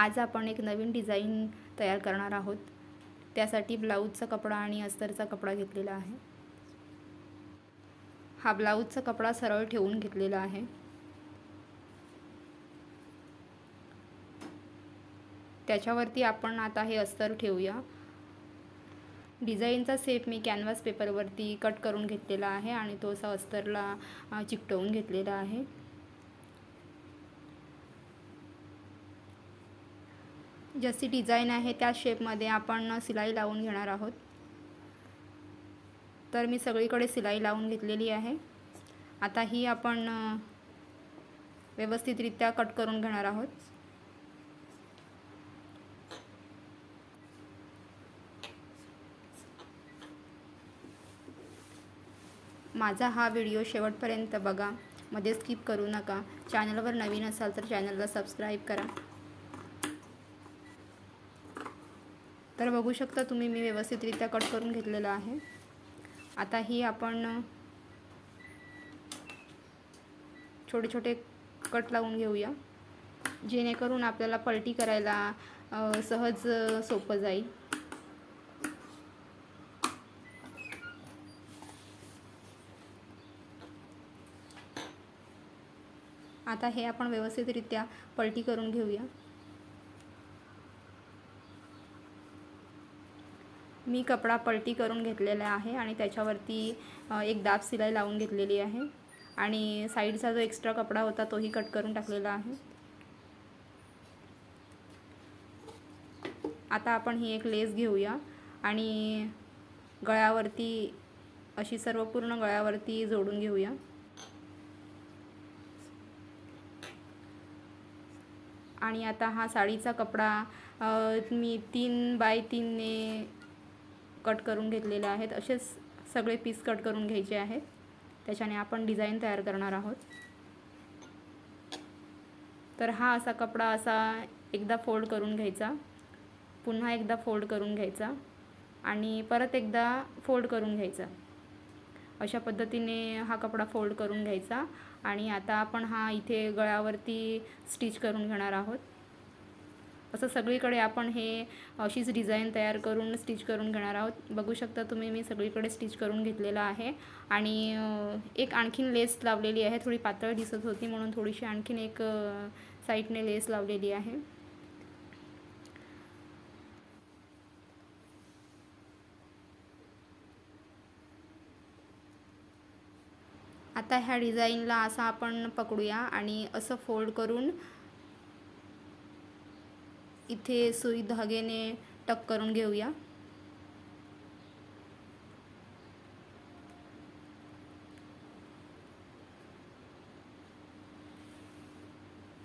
आज आपण एक नवीन डिझाईन तयार करणार आहोत। त्यासाठी ब्लाऊजचा कपडा आणि अस्तरचा कपडा घेतलेला आहे। हा ब्लाऊजचा कपडा सरळ ठेवून घेतलेला आहे। त्याच्यावरती आपण आता हे अस्तर ठेवूया। डिझाईनचा शेप मी कॅनव्हास पेपरवरती कट करून घेतलेला आहे आणि तो असा अस्तरला चिकटवून घेतलेला आहे। जशी डिझाइन आहे त्या शेपमध्ये आपण सिलाई लावून घेणार आहोत। तर मी सगळीकडे सिलाई लावून घेतलेली आहे। आता ही आपण व्यवस्थितरित्या कट करून घेणार आहोत। माझा हा व्हिडिओ शेवटपर्यंत बघा, मध्ये स्किप करू नका। चॅनलवर नवीन असाल तर चॅनलला सबस्क्राइब करा। तर बघू शकता तुम्ही मी व्यवस्थितरित्या कट करून घेतलेला आहे। आता ही आपण छोटे छोटे कट लावून घेऊया, जेणेकरून आपल्याला पलटी करायला सहज सोपं जाईल। आता हे आपण व्यवस्थितरित्या पलटी करून घेऊया। मी कपडा पलटी करून घेतलेला आहे आणि त्याच्यावरती एक दाब सिलाई लावून घेतलेली आहे आणि साइडचा जो एक्स्ट्रा कपडा होता तोही कट करून टाकलेला आहे। आता आपण ही एक लेस घेऊया आणि गळ्यावरती अशी सर्व पूर्ण गळ्यावरती जोडून घेऊया। आणि आता हा साडीचा कपडा मी 3 बाय 3 ने कट करून घेतलेले आहेत। असेच सगळे पीस कट करून घ्यायचे आहेत। त्याच्याने आपण डिझाइन तयार करणार आहोत। तर हा असा कपडा असा एकदा फोल्ड करून घ्यायचा, पुन्हा एकदा फोल्ड करून घ्यायचा आणि परत एकदा फोल्ड करून घ्यायचा। अशा पद्धतीने हा कपडा फोल्ड करून घ्यायचा आणि आता आपण हा इथे गळ्यावरती स्टिच करून घेणार आहोत। असं सगळीकडे आपण हे अशीच डिझाइन तयार करून स्टिच करून घेणार आहोत। बघू शकता तुम्ही मी सगळीकडे स्टिच करून घेतलेला आहे आणि एक आणखीन लेस लावलेली आहे। थोडी पातळ दिसत होती म्हणून थोडीशी आणखीन एक साइडने लेस लावलेली आहे। आता ह्या डिझाइनला असं आपण पकडूया आणि असं फोल्ड करून इथे सुई धाग्याने टक करून घेऊया।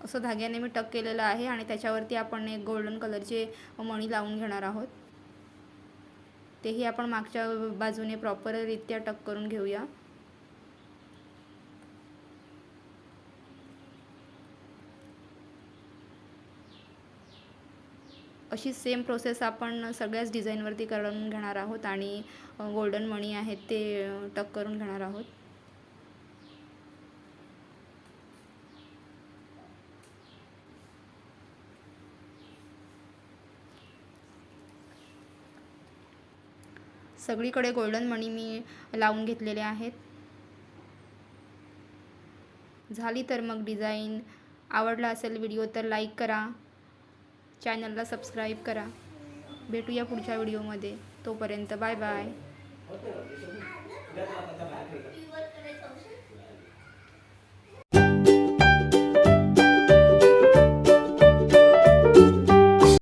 असं धाग्याने मी टक केलेलं आहे आणि त्याच्यावरती आपण एक गोल्डन कलरचे मणी लावून घेणार आहोत। तेही आपण मागच्या बाजूने प्रॉपररित्या टक करून घेऊया। अशी सेम प्रोसेस आपण सगळ्याच डिझाइनवरती करून घेणार आहोत आणि गोल्डन मणी आहेत ते टक करून घेणार आहोत। सगळीकडे गोल्डन मणी मी लावून घेतलेले आहेत। झाली तर मग डिझाइन। आवडला असेल व्हिडिओ तर लाईक करा, चॅनलला सबस्क्राइब करा। भेटूया पुढच्या व्हिडिओमध्ये। तोपर्यंत बाय बाय।